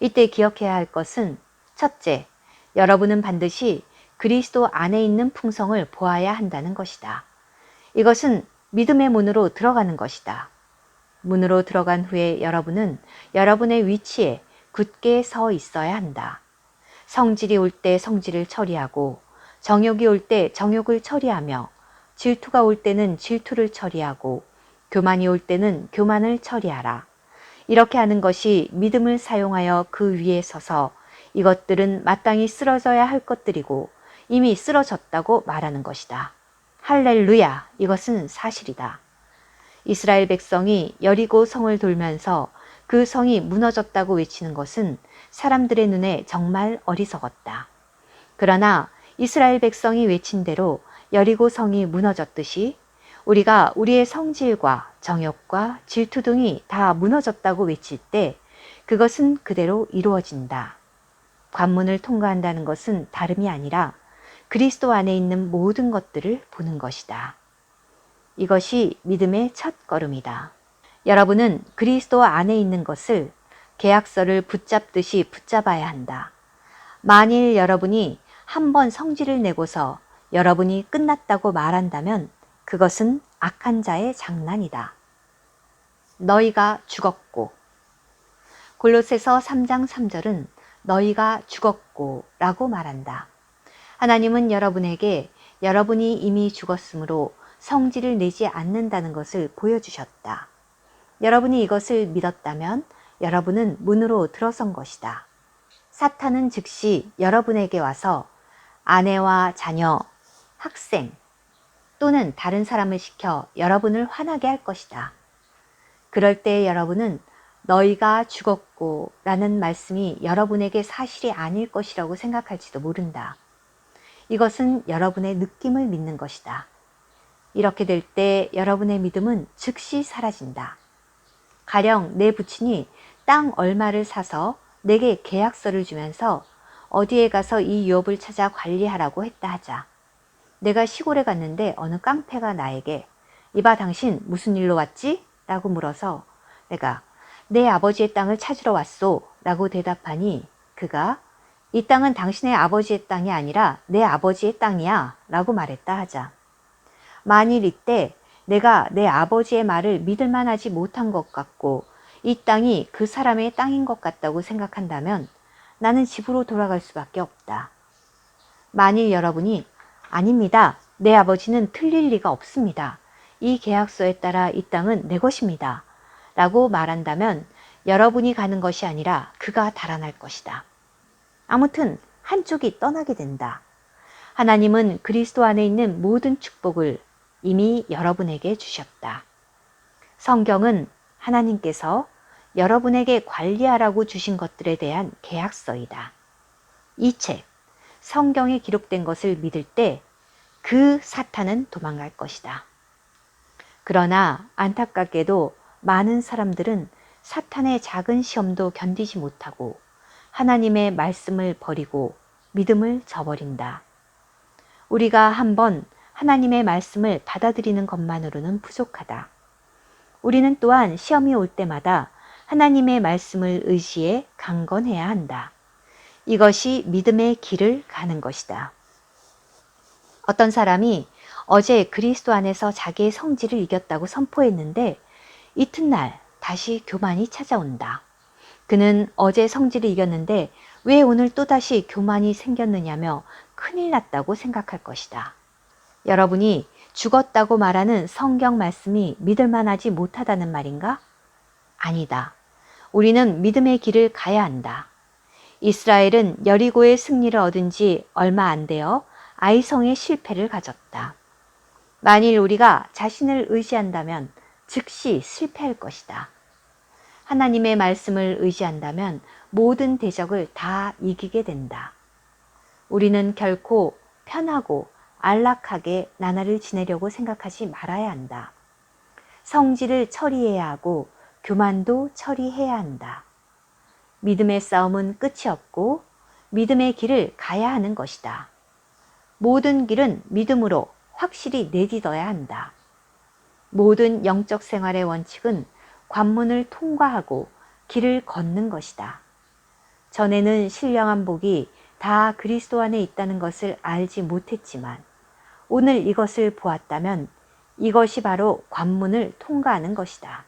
이때 기억해야 할 것은 첫째, 여러분은 반드시 그리스도 안에 있는 풍성을 보아야 한다는 것이다. 이것은 믿음의 문으로 들어가는 것이다. 문으로 들어간 후에 여러분은 여러분의 위치에 굳게 서 있어야 한다. 성질이 올 때 성질을 처리하고 정욕이 올 때 정욕을 처리하며 질투가 올 때는 질투를 처리하고 교만이 올 때는 교만을 처리하라. 이렇게 하는 것이 믿음을 사용하여 그 위에 서서 이것들은 마땅히 쓰러져야 할 것들이고 이미 쓰러졌다고 말하는 것이다. 할렐루야! 이것은 사실이다. 이스라엘 백성이 여리고 성을 돌면서 그 성이 무너졌다고 외치는 것은 사람들의 눈에 정말 어리석었다. 그러나 이스라엘 백성이 외친 대로 여리고 성이 무너졌듯이 우리가 우리의 성질과 정욕과 질투 등이 다 무너졌다고 외칠 때 그것은 그대로 이루어진다. 관문을 통과한다는 것은 다름이 아니라 그리스도 안에 있는 모든 것들을 보는 것이다. 이것이 믿음의 첫 걸음이다. 여러분은 그리스도 안에 있는 것을 계약서를 붙잡듯이 붙잡아야 한다. 만일 여러분이 한번 성질을 내고서 여러분이 끝났다고 말한다면 그것은 악한 자의 장난이다. 너희가 죽었고, 골로새서 3장 3절은 너희가 죽었고 라고 말한다. 하나님은 여러분에게 여러분이 이미 죽었으므로 성질을 내지 않는다는 것을 보여주셨다. 여러분이 이것을 믿었다면 여러분은 문으로 들어선 것이다. 사탄은 즉시 여러분에게 와서 아내와 자녀, 학생 또는 다른 사람을 시켜 여러분을 화나게 할 것이다. 그럴 때 여러분은 너희가 죽었고 라는 말씀이 여러분에게 사실이 아닐 것이라고 생각할지도 모른다. 이것은 여러분의 느낌을 믿는 것이다. 이렇게 될 때 여러분의 믿음은 즉시 사라진다. 가령 내 부친이 땅 얼마를 사서 내게 계약서를 주면서 어디에 가서 이 유업을 찾아 관리하라고 했다 하자. 내가 시골에 갔는데 어느 깡패가 나에게 이봐 당신 무슨 일로 왔지? 라고 물어서 내가 내 아버지의 땅을 찾으러 왔소 라고 대답하니 그가 이 땅은 당신의 아버지의 땅이 아니라 내 아버지의 땅이야 라고 말했다 하자. 만일 이때 내가 내 아버지의 말을 믿을 만하지 못한 것 같고 이 땅이 그 사람의 땅인 것 같다고 생각한다면 나는 집으로 돌아갈 수밖에 없다. 만일 여러분이 아닙니다. 내 아버지는 틀릴 리가 없습니다. 이 계약서에 따라 이 땅은 내 것입니다. 라고 말한다면 여러분이 가는 것이 아니라 그가 달아날 것이다. 아무튼 한쪽이 떠나게 된다. 하나님은 그리스도 안에 있는 모든 축복을 이미 여러분에게 주셨다. 성경은 하나님께서 여러분에게 관리하라고 주신 것들에 대한 계약서이다. 이 책, 성경에 기록된 것을 믿을 때 그 사탄은 도망갈 것이다. 그러나 안타깝게도 많은 사람들은 사탄의 작은 시험도 견디지 못하고 하나님의 말씀을 버리고 믿음을 저버린다. 우리가 한번 하나님의 말씀을 받아들이는 것만으로는 부족하다. 우리는 또한 시험이 올 때마다 하나님의 말씀을 의지해 강건해야 한다. 이것이 믿음의 길을 가는 것이다. 어떤 사람이 어제 그리스도 안에서 자기의 성질을 이겼다고 선포했는데 이튿날 다시 교만이 찾아온다. 그는 어제 성질을 이겼는데 왜 오늘 또다시 교만이 생겼느냐며 큰일 났다고 생각할 것이다. 여러분이 죽었다고 말하는 성경 말씀이 믿을 만하지 못하다는 말인가? 아니다. 우리는 믿음의 길을 가야 한다. 이스라엘은 여리고의 승리를 얻은 지 얼마 안 되어 아이성의 실패를 가졌다. 만일 우리가 자신을 의지한다면 즉시 실패할 것이다. 하나님의 말씀을 의지한다면 모든 대적을 다 이기게 된다. 우리는 결코 편하고 안락하게 나날을 지내려고 생각하지 말아야 한다. 성질을 처리해야 하고 교만도 처리해야 한다. 믿음의 싸움은 끝이 없고 믿음의 길을 가야 하는 것이다. 모든 길은 믿음으로 확실히 내딛어야 한다. 모든 영적 생활의 원칙은 관문을 통과하고 길을 걷는 것이다. 전에는 신령한 복이 다 그리스도 안에 있다는 것을 알지 못했지만 오늘 이것을 보았다면 이것이 바로 관문을 통과하는 것이다.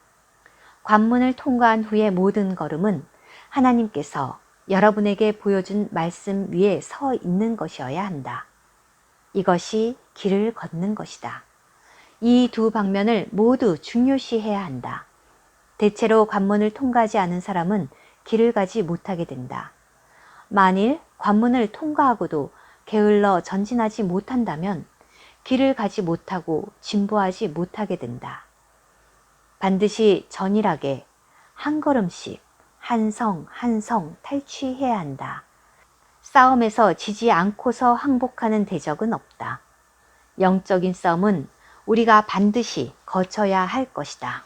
관문을 통과한 후의 모든 걸음은 하나님께서 여러분에게 보여준 말씀 위에 서 있는 것이어야 한다. 이것이 길을 걷는 것이다. 이 두 방면을 모두 중요시해야 한다. 대체로 관문을 통과하지 않은 사람은 길을 가지 못하게 된다. 만일 관문을 통과하고도 게을러 전진하지 못한다면 길을 가지 못하고 진보하지 못하게 된다. 반드시 전일하게 한 걸음씩 한 성 한 성 탈취해야 한다. 싸움에서 지지 않고서 항복하는 대적은 없다. 영적인 싸움은 우리가 반드시 거쳐야 할 것이다.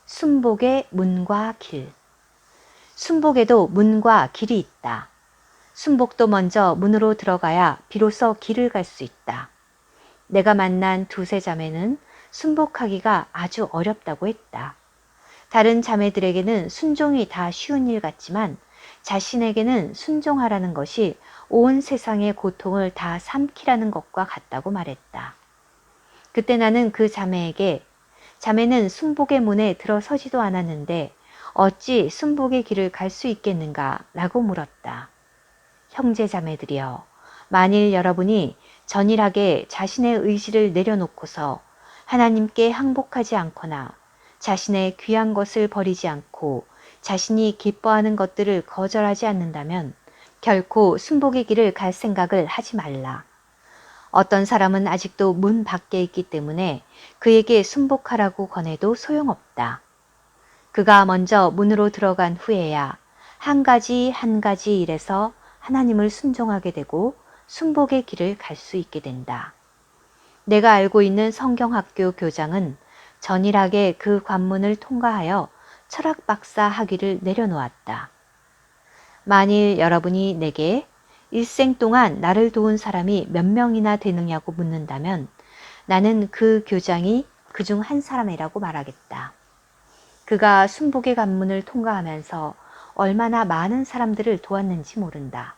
순복의 문과 길. 순복에도 문과 길이 있다. 순복도 먼저 문으로 들어가야 비로소 길을 갈 수 있다. 내가 만난 두세 자매는 순복하기가 아주 어렵다고 했다. 다른 자매들에게는 순종이 다 쉬운 일 같지만 자신에게는 순종하라는 것이 온 세상의 고통을 다 삼키라는 것과 같다고 말했다. 그때 나는 그 자매에게 자매는 순복의 문에 들어서지도 않았는데 어찌 순복의 길을 갈 수 있겠는가 라고 물었다. 형제 자매들이여, 만일 여러분이 전일하게 자신의 의지를 내려놓고서 하나님께 항복하지 않거나 자신의 귀한 것을 버리지 않고 자신이 기뻐하는 것들을 거절하지 않는다면 결코 순복의 길을 갈 생각을 하지 말라. 어떤 사람은 아직도 문 밖에 있기 때문에 그에게 순복하라고 권해도 소용없다. 그가 먼저 문으로 들어간 후에야 한 가지 한 가지 일에서 하나님을 순종하게 되고 순복의 길을 갈 수 있게 된다. 내가 알고 있는 성경학교 교장은 전일하게 그 관문을 통과하여 철학 박사 학위를 내려놓았다. 만일 여러분이 내게 일생 동안 나를 도운 사람이 몇 명이나 되느냐고 묻는다면 나는 그 교장이 그중 한 사람이라고 말하겠다. 그가 순복의 관문을 통과하면서 얼마나 많은 사람들을 도왔는지 모른다.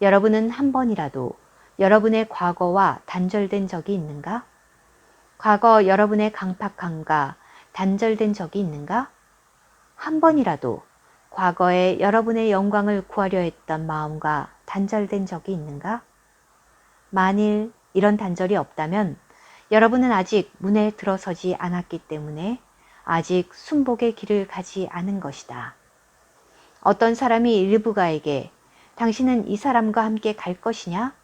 여러분은 한 번이라도 여러분의 과거와 단절된 적이 있는가? 과거 여러분의 강팍함과 단절된 적이 있는가? 한 번이라도 과거에 여러분의 영광을 구하려 했던 마음과 단절된 적이 있는가? 만일 이런 단절이 없다면 여러분은 아직 문에 들어서지 않았기 때문에 아직 순복의 길을 가지 않은 것이다. 어떤 사람이 리브가에게 당신은 이 사람과 함께 갈 것이냐?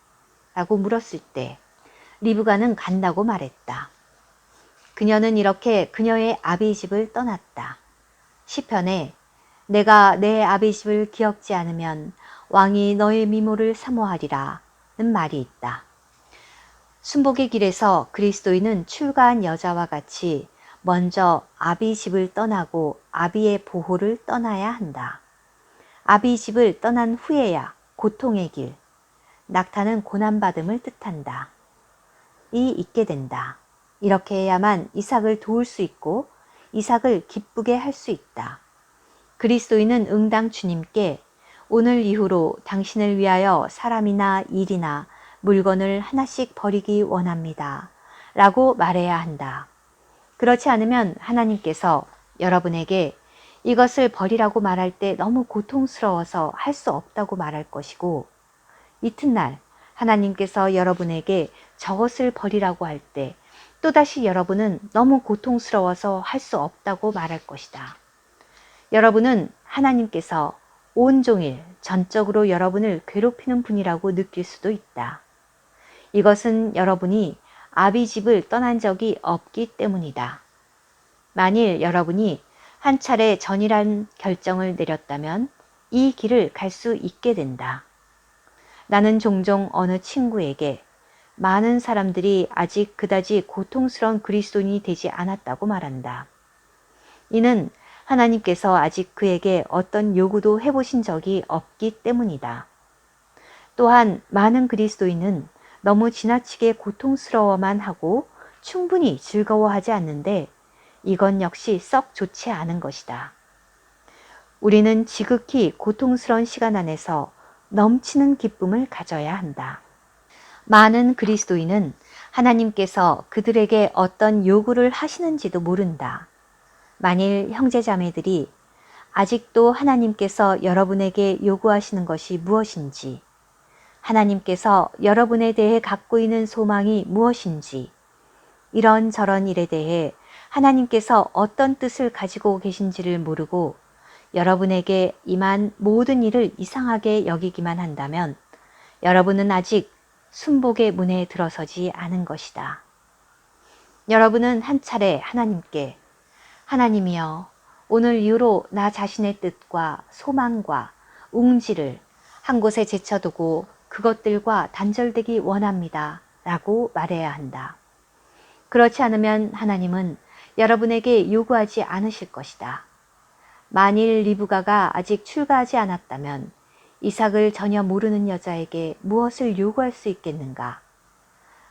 라고 물었을 때 리브가는 간다고 말했다. 그녀는 이렇게 그녀의 아비 집을 떠났다. 시편에 내가 내 아비 집을 기억지 않으면 왕이 너의 미모를 사모하리라 는 말이 있다. 순복의 길에서 그리스도인은 출가한 여자와 같이 먼저 아비 집을 떠나고 아비의 보호를 떠나야 한다. 아비 집을 떠난 후에야 고통의 길, 낙타는 고난받음을 뜻한다. 이 있게 된다. 이렇게 해야만 이삭을 도울 수 있고 이삭을 기쁘게 할 수 있다. 그리스도인은 응당 주님께 오늘 이후로 당신을 위하여 사람이나 일이나 물건을 하나씩 버리기 원합니다. 라고 말해야 한다. 그렇지 않으면 하나님께서 여러분에게 이것을 버리라고 말할 때 너무 고통스러워서 할 수 없다고 말할 것이고 이튿날 하나님께서 여러분에게 저것을 버리라고 할 때 또다시 여러분은 너무 고통스러워서 할 수 없다고 말할 것이다. 여러분은 하나님께서 온종일 전적으로 여러분을 괴롭히는 분이라고 느낄 수도 있다. 이것은 여러분이 아비 집을 떠난 적이 없기 때문이다. 만일 여러분이 한 차례 전이란 결정을 내렸다면 이 길을 갈 수 있게 된다. 나는 종종 어느 친구에게 많은 사람들이 아직 그다지 고통스러운 그리스도인이 되지 않았다고 말한다. 이는 하나님께서 아직 그에게 어떤 요구도 해보신 적이 없기 때문이다. 또한 많은 그리스도인은 너무 지나치게 고통스러워만 하고 충분히 즐거워하지 않는데 이건 역시 썩 좋지 않은 것이다. 우리는 지극히 고통스러운 시간 안에서 넘치는 기쁨을 가져야 한다. 많은 그리스도인은 하나님께서 그들에게 어떤 요구를 하시는지도 모른다. 만일 형제자매들이 아직도 하나님께서 여러분에게 요구하시는 것이 무엇인지, 하나님께서 여러분에 대해 갖고 있는 소망이 무엇인지, 이런저런 일에 대해 하나님께서 어떤 뜻을 가지고 계신지를 모르고 여러분에게 임한 모든 일을 이상하게 여기기만 한다면 여러분은 아직 순복의 문에 들어서지 않은 것이다. 여러분은 한 차례 하나님께 하나님이여, 오늘 이후로 나 자신의 뜻과 소망과 웅지를 한 곳에 제쳐두고 그것들과 단절되기 원합니다. 라고 말해야 한다. 그렇지 않으면 하나님은 여러분에게 요구하지 않으실 것이다. 만일 리브가가 아직 출가하지 않았다면 이삭을 전혀 모르는 여자에게 무엇을 요구할 수 있겠는가?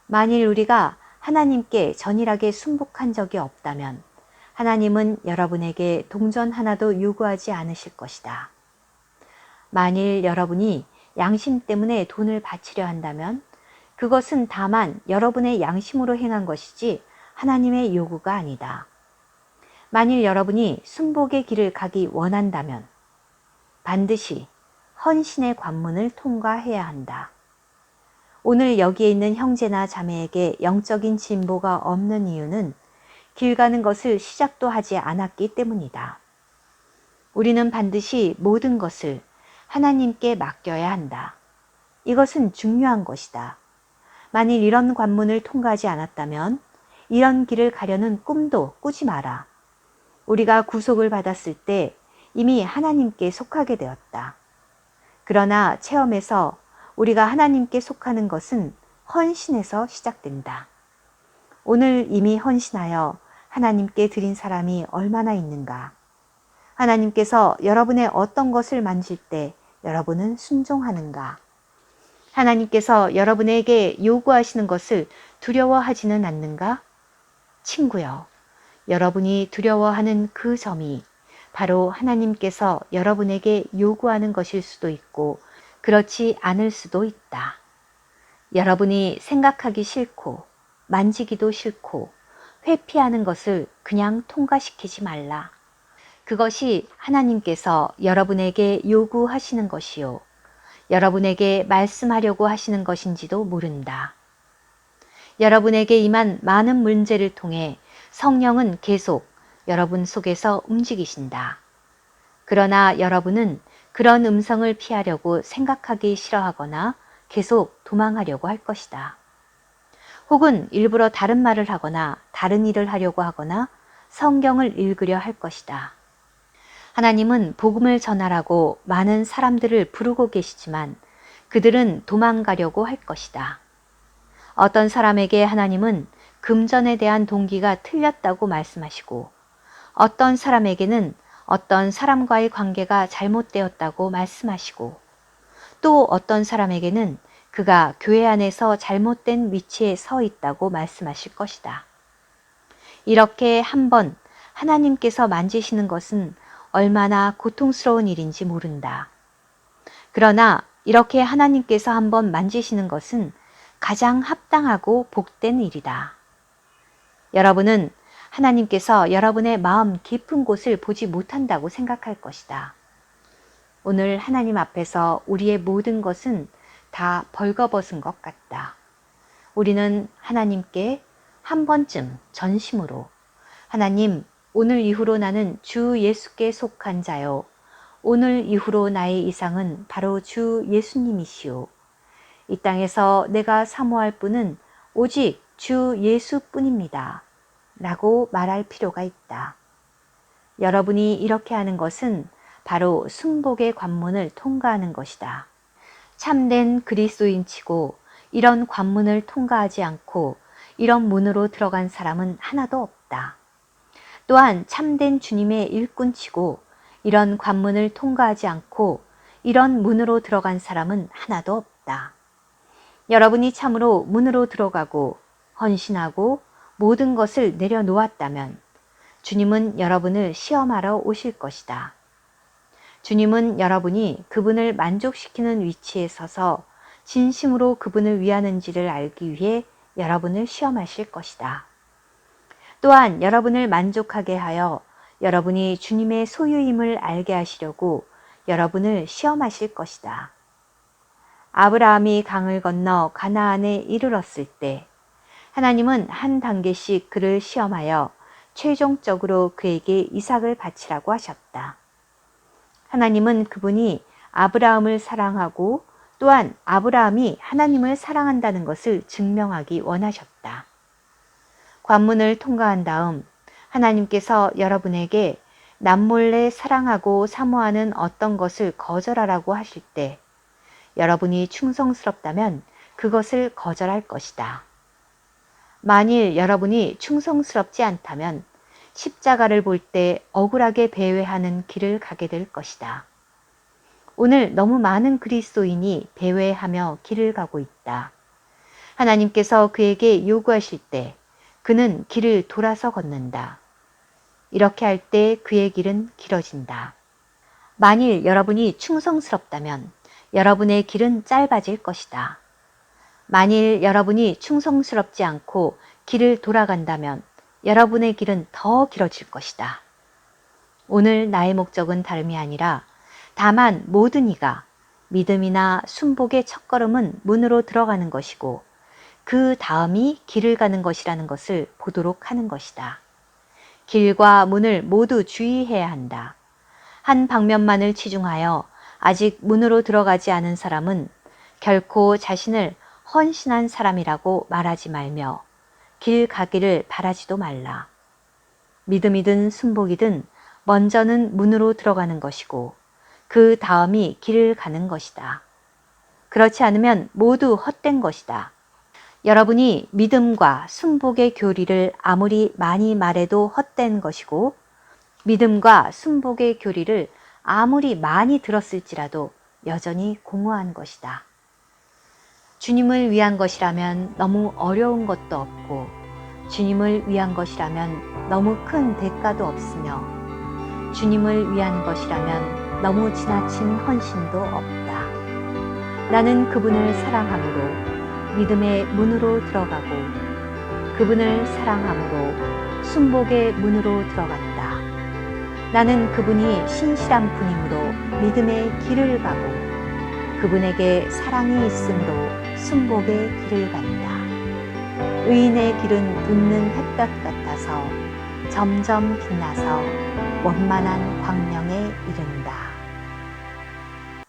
만일 우리가 하나님께 전일하게 순복한 적이 없다면 하나님은 여러분에게 동전 하나도 요구하지 않으실 것이다. 만일 여러분이 양심 때문에 돈을 바치려 한다면 그것은 다만 여러분의 양심으로 행한 것이지 하나님의 요구가 아니다. 만일 여러분이 순복의 길을 가기 원한다면 반드시 헌신의 관문을 통과해야 한다. 오늘 여기에 있는 형제나 자매에게 영적인 진보가 없는 이유는 길 가는 것을 시작도 하지 않았기 때문이다. 우리는 반드시 모든 것을 하나님께 맡겨야 한다. 이것은 중요한 것이다. 만일 이런 관문을 통과하지 않았다면 이런 길을 가려는 꿈도 꾸지 마라. 우리가 구속을 받았을 때 이미 하나님께 속하게 되었다. 그러나 체험에서 우리가 하나님께 속하는 것은 헌신에서 시작된다. 오늘 이미 헌신하여 하나님께 드린 사람이 얼마나 있는가? 하나님께서 여러분의 어떤 것을 만질 때 여러분은 순종하는가? 하나님께서 여러분에게 요구하시는 것을 두려워하지는 않는가? 친구여, 여러분이 두려워하는 그 점이 바로 하나님께서 여러분에게 요구하는 것일 수도 있고 그렇지 않을 수도 있다. 여러분이 생각하기 싫고 만지기도 싫고 회피하는 것을 그냥 통과시키지 말라. 그것이 하나님께서 여러분에게 요구하시는 것이요, 여러분에게 말씀하려고 하시는 것인지도 모른다. 여러분에게 임한 많은 문제를 통해 성령은 계속 여러분 속에서 움직이신다. 그러나 여러분은 그런 음성을 피하려고 생각하기 싫어하거나 계속 도망하려고 할 것이다. 혹은 일부러 다른 말을 하거나 다른 일을 하려고 하거나 성경을 읽으려 할 것이다. 하나님은 복음을 전하라고 많은 사람들을 부르고 계시지만 그들은 도망가려고 할 것이다. 어떤 사람에게 하나님은 금전에 대한 동기가 틀렸다고 말씀하시고 어떤 사람에게는 어떤 사람과의 관계가 잘못되었다고 말씀하시고 또 어떤 사람에게는 그가 교회 안에서 잘못된 위치에 서 있다고 말씀하실 것이다. 이렇게 한번 하나님께서 만지시는 것은 얼마나 고통스러운 일인지 모른다. 그러나 이렇게 하나님께서 한번 만지시는 것은 가장 합당하고 복된 일이다. 여러분은 하나님께서 여러분의 마음 깊은 곳을 보지 못한다고 생각할 것이다. 오늘 하나님 앞에서 우리의 모든 것은 다 벌거벗은 것 같다. 우리는 하나님께 한 번쯤 전심으로 하나님, 오늘 이후로 나는 주 예수께 속한 자요. 오늘 이후로 나의 이상은 바로 주 예수님이시오. 이 땅에서 내가 사모할 분은 오직 주 예수뿐입니다. 라고 말할 필요가 있다. 여러분이 이렇게 하는 것은 바로 순복의 관문을 통과하는 것이다. 참된 그리스도인치고 이런 관문을 통과하지 않고 이런 문으로 들어간 사람은 하나도 없다. 또한 참된 주님의 일꾼치고 이런 관문을 통과하지 않고 이런 문으로 들어간 사람은 하나도 없다. 여러분이 참으로 문으로 들어가고 헌신하고 모든 것을 내려놓았다면 주님은 여러분을 시험하러 오실 것이다. 주님은 여러분이 그분을 만족시키는 위치에 서서 진심으로 그분을 위하는지를 알기 위해 여러분을 시험하실 것이다. 또한 여러분을 만족하게 하여 여러분이 주님의 소유임을 알게 하시려고 여러분을 시험하실 것이다. 아브라함이 강을 건너 가나안에 이르렀을 때 하나님은 한 단계씩 그를 시험하여 최종적으로 그에게 이삭을 바치라고 하셨다. 하나님은 그분이 아브라함을 사랑하고 또한 아브라함이 하나님을 사랑한다는 것을 증명하기 원하셨다. 관문을 통과한 다음 하나님께서 여러분에게 남몰래 사랑하고 사모하는 어떤 것을 거절하라고 하실 때 여러분이 충성스럽다면 그것을 거절할 것이다. 만일 여러분이 충성스럽지 않다면 십자가를 볼 때 억울하게 배회하는 길을 가게 될 것이다. 오늘 너무 많은 그리스도인이 배회하며 길을 가고 있다. 하나님께서 그에게 요구하실 때 그는 길을 돌아서 걷는다. 이렇게 할 때 그의 길은 길어진다. 만일 여러분이 충성스럽다면 여러분의 길은 짧아질 것이다. 만일 여러분이 충성스럽지 않고 길을 돌아간다면 여러분의 길은 더 길어질 것이다. 오늘 나의 목적은 다름이 아니라 다만 모든 이가 믿음이나 순복의 첫걸음은 문으로 들어가는 것이고 그 다음이 길을 가는 것이라는 것을 보도록 하는 것이다. 길과 문을 모두 주의해야 한다. 한 방면만을 치중하여 아직 문으로 들어가지 않은 사람은 결코 자신을 헌신한 사람이라고 말하지 말며 길 가기를 바라지도 말라. 믿음이든 순복이든 먼저는 문으로 들어가는 것이고 그 다음이 길을 가는 것이다. 그렇지 않으면 모두 헛된 것이다. 여러분이 믿음과 순복의 교리를 아무리 많이 말해도 헛된 것이고 믿음과 순복의 교리를 아무리 많이 들었을지라도 여전히 공허한 것이다. 주님을 위한 것이라면 너무 어려운 것도 없고 주님을 위한 것이라면 너무 큰 대가도 없으며 주님을 위한 것이라면 너무 지나친 헌신도 없다. 나는 그분을 사랑함으로 믿음의 문으로 들어가고 그분을 사랑함으로 순복의 문으로 들어간다. 나는 그분이 신실한 분이므로 믿음의 길을 가고 그분에게 사랑이 있으므로 순복의 길을 간다. 의인의 길은 웃는 햇볕 같아서 점점 빛나서 원만한 광명에 이른다.